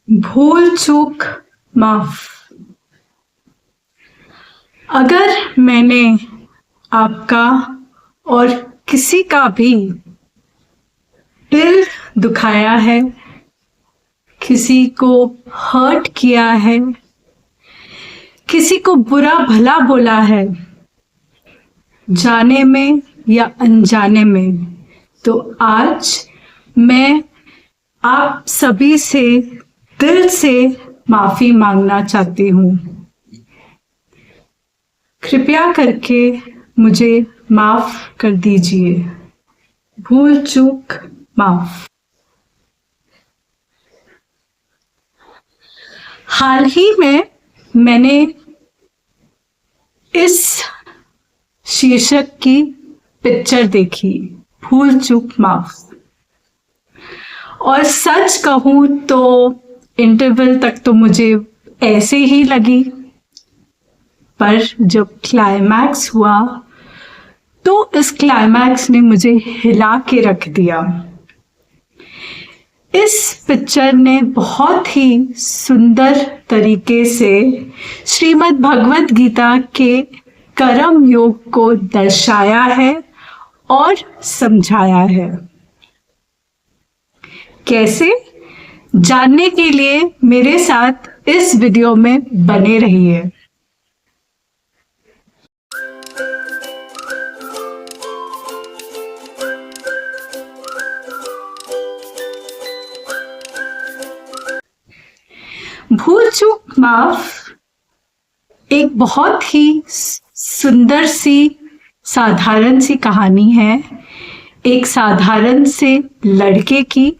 भूल चूक माफ। अगर मैंने आपका और किसी का भी दिल दुखाया है, किसी को हर्ट किया है, किसी को बुरा भला बोला है, जाने में या अनजाने में, तो आज मैं आप सभी से दिल से माफी मांगना चाहती हूँ। कृपया करके मुझे माफ कर दीजिए। भूल चूक माफ। हाल ही में मैंने इस शीर्षक की पिक्चर देखी, भूल चूक माफ। और सच कहूं तो इंटरवल तक तो मुझे ऐसे ही लगी, पर जब क्लाइमैक्स हुआ तो इस क्लाइमैक्स ने मुझे हिला के रख दिया। इस पिक्चर ने बहुत ही सुंदर तरीके से श्रीमद् भगवत गीता के कर्म योग को दर्शाया है और समझाया है। कैसे जानने के लिए मेरे साथ इस वीडियो में बने रहिए। भूल चूक माफ एक बहुत ही सुंदर सी साधारण सी कहानी है, एक साधारण से लड़के की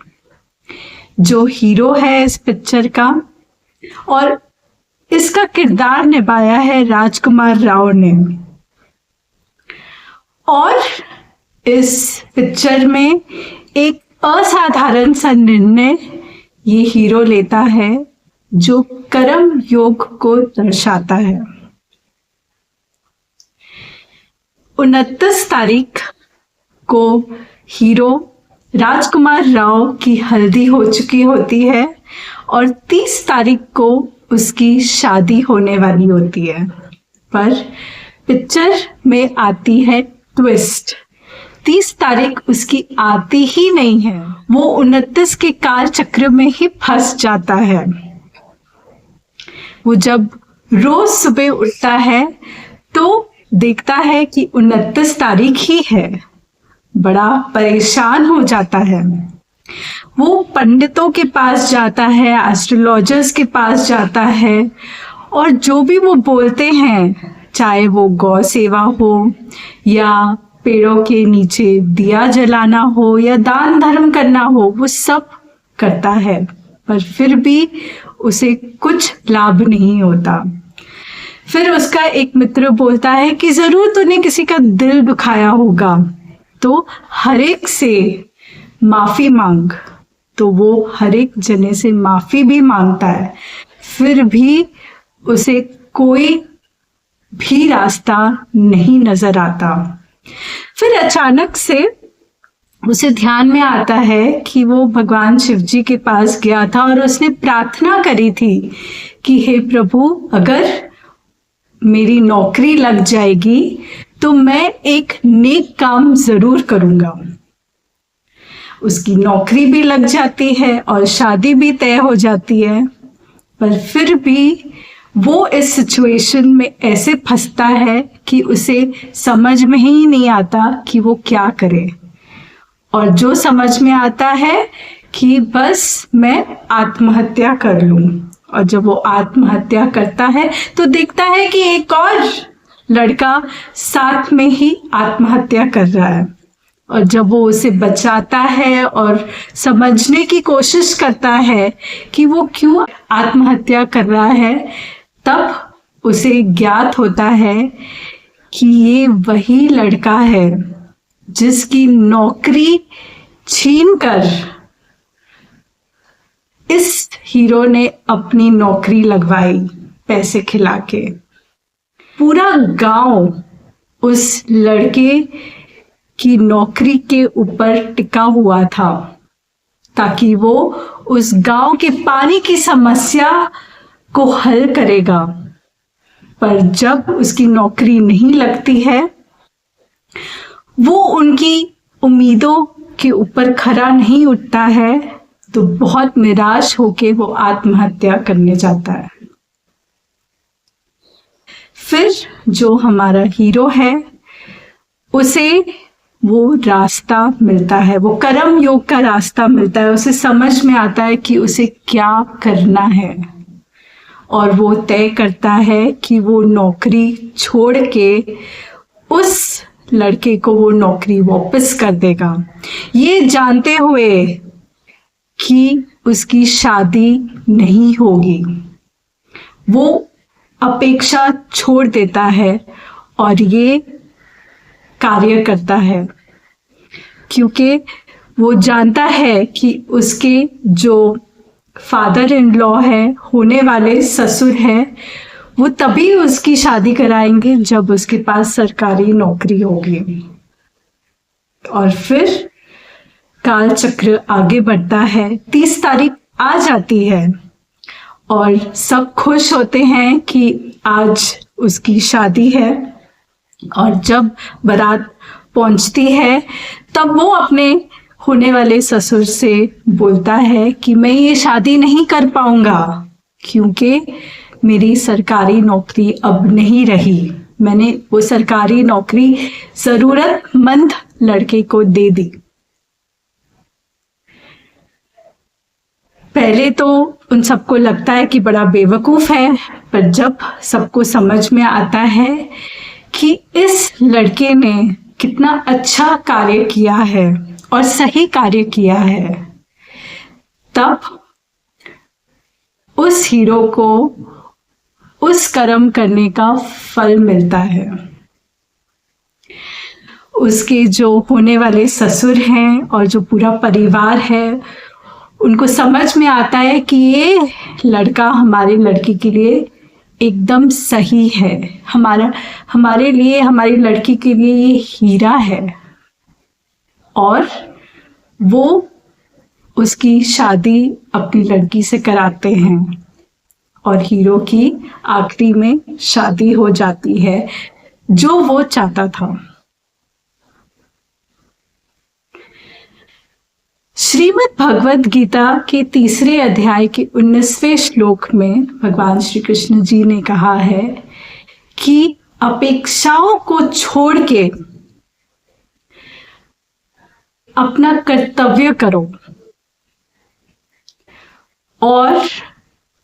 जो हीरो है इस पिक्चर का, और इसका किरदार निभाया है राजकुमार राव ने। और इस पिक्चर में एक असाधारण सा निर्णय ये हीरो लेता है जो कर्म योग को दर्शाता है। 29 तारीख को हीरो राजकुमार राव की हल्दी हो चुकी होती है और 30 तारीख को उसकी शादी होने वाली होती है। पर पिक्चर में आती है ट्विस्ट। 30 तारीख उसकी आती ही नहीं है, वो 29 के काल चक्र में ही फंस जाता है। वो जब रोज सुबह उठता है तो देखता है कि 29 तारीख ही है। बड़ा परेशान हो जाता है। वो पंडितों के पास जाता है, एस्ट्रोलॉजर्स के पास जाता है, और जो भी वो बोलते हैं, चाहे वो गौ सेवा हो या पेड़ों के नीचे दिया जलाना हो या दान धर्म करना हो, वो सब करता है, पर फिर भी उसे कुछ लाभ नहीं होता। फिर उसका एक मित्र बोलता है कि जरूर तूने किसी का दिल दुखाया होगा, तो हर एक से माफी मांग। तो वो हर एक जने से माफी भी मांगता है, फिर भी उसे कोई भी रास्ता नहीं नजर आता। फिर अचानक से उसे ध्यान में आता है कि वो भगवान शिव जी के पास गया था और उसने प्रार्थना करी थी कि हे प्रभु, अगर मेरी नौकरी लग जाएगी तो मैं एक नेक काम जरूर करूंगा। उसकी नौकरी भी लग जाती है और शादी भी तय हो जाती है, पर फिर भी वो इस सिचुएशन में ऐसे फंसता है कि उसे समझ में ही नहीं आता कि वो क्या करे। और जो समझ में आता है कि बस मैं आत्महत्या कर लूं। और जब वो आत्महत्या करता है तो देखता है कि एक और लड़का साथ में ही आत्महत्या कर रहा है। और जब वो उसे बचाता है और समझने की कोशिश करता है कि वो क्यों आत्महत्या कर रहा है, तब उसे ज्ञात होता है कि ये वही लड़का है जिसकी नौकरी छीनकर इस हीरो ने अपनी नौकरी लगवाई पैसे खिला के। पूरा गांव उस लड़के की नौकरी के ऊपर टिका हुआ था। ताकि वो उस गांव के पानी की समस्या को हल करेगा। पर जब उसकी नौकरी नहीं लगती है, वो उनकी उम्मीदों के ऊपर खरा नहीं उठता है, तो बहुत निराश होके वो आत्महत्या करने जाता है। फिर जो हमारा हीरो है, उसे वो रास्ता मिलता है, वो कर्म योग का रास्ता मिलता है। उसे समझ में आता है कि उसे क्या करना है, और वो तय करता है कि वो नौकरी छोड़ के उस लड़के को वो नौकरी वापस कर देगा, ये जानते हुए कि उसकी शादी नहीं होगी। वो अपेक्षा छोड़ देता है और ये कार्य करता है, क्योंकि वो जानता है कि उसके जो फादर इन लॉ है, होने वाले ससुर है, वो तभी उसकी शादी कराएंगे जब उसके पास सरकारी नौकरी होगी। और फिर काल चक्र आगे बढ़ता है। 30 तारीख आ जाती है और सब खुश होते हैं कि आज उसकी शादी है। और जब बारात पहुंचती है, तब वो अपने होने वाले ससुर से बोलता है कि मैं ये शादी नहीं कर पाऊंगा, क्योंकि मेरी सरकारी नौकरी अब नहीं रही। मैंने वो सरकारी नौकरी जरूरतमंद लड़के को दे दी। पहले तो उन सबको लगता है कि बड़ा बेवकूफ है, पर जब सबको समझ में आता है कि इस लड़के ने कितना अच्छा कार्य किया है और सही कार्य किया है, तब उस हीरो को उस कर्म करने का फल मिलता है। उसके जो होने वाले ससुर हैं और जो पूरा परिवार है, उनको समझ में आता है कि ये लड़का हमारे लड़की के लिए एकदम सही है, हमारे लिए, हमारी लड़की के लिए ये हीरा है। और वो उसकी शादी अपनी लड़की से कराते हैं और हीरो की आखिरी में शादी हो जाती है, जो वो चाहता था। श्रीमद् भगवद गीता के 3 अध्याय के 19वें श्लोक में भगवान श्री कृष्ण जी ने कहा है कि अपेक्षाओं को छोड़ के अपना कर्तव्य करो, और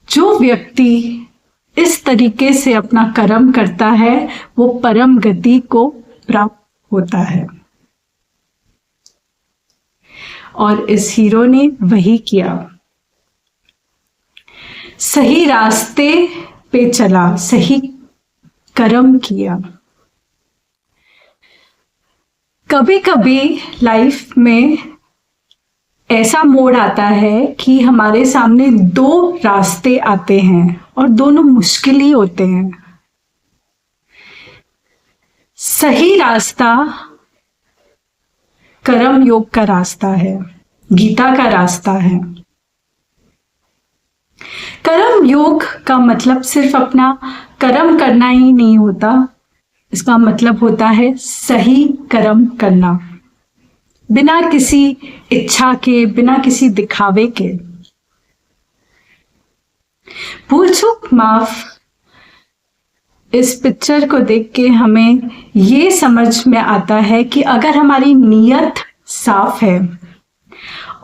जो व्यक्ति इस तरीके से अपना कर्म करता है, वो परम गति को प्राप्त होता है। और इस हीरो ने वही किया, सही रास्ते पे चला, सही कर्म किया। कभी कभी लाइफ में ऐसा मोड़ आता है कि हमारे सामने 2 रास्ते आते हैं और दोनों मुश्किल ही होते हैं। सही रास्ता कर्म योग का रास्ता है, गीता का रास्ता है। कर्म योग का मतलब सिर्फ अपना कर्म करना ही नहीं होता, इसका मतलब होता है सही कर्म करना, बिना किसी इच्छा के, बिना किसी दिखावे के। भूल चूक माफ, इस पिक्चर को देख के हमें ये समझ में आता है कि अगर हमारी नीयत साफ है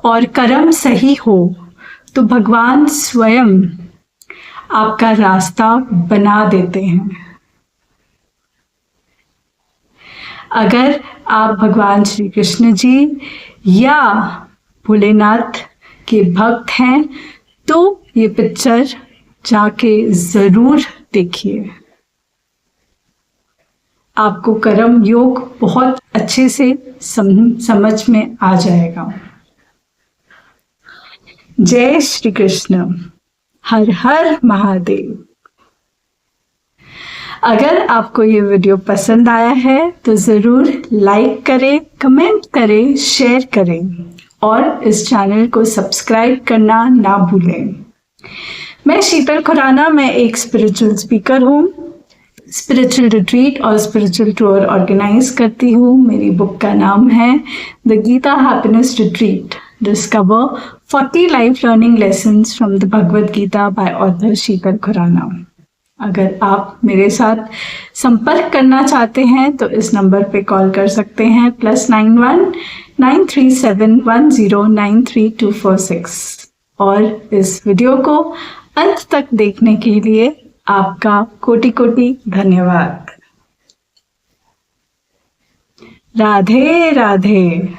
और कर्म सही हो, तो भगवान स्वयं आपका रास्ता बना देते हैं। अगर आप भगवान श्री कृष्ण जी या भोलेनाथ के भक्त हैं, तो ये पिक्चर जाके जरूर देखिए। आपको कर्म योग बहुत अच्छे से समझ में आ जाएगा। जय श्री कृष्ण, हर हर महादेव। अगर आपको ये वीडियो पसंद आया है तो ज़रूर लाइक करें, कमेंट करें, शेयर करें और इस चैनल को सब्सक्राइब करना ना भूलें। मैं शीतल खुराना, मैं एक स्पिरिचुअल स्पीकर हूँ। स्पिरिचुअल रिट्रीट और स्पिरिचुअल टूर ऑर्गेनाइज करती हूँ। मेरी बुक का नाम है the Gita happiness retreat, discover 40 life learning lessons from the Bhagavad Gita by author Sheetal Khurana. अगर आप मेरे साथ संपर्क करना चाहते हैं तो इस नंबर पे कॉल कर सकते हैं +91 937 1093 और इस वीडियो को अंत तक देखने के लिए आपका कोटि कोटि धन्यवाद। राधे राधे।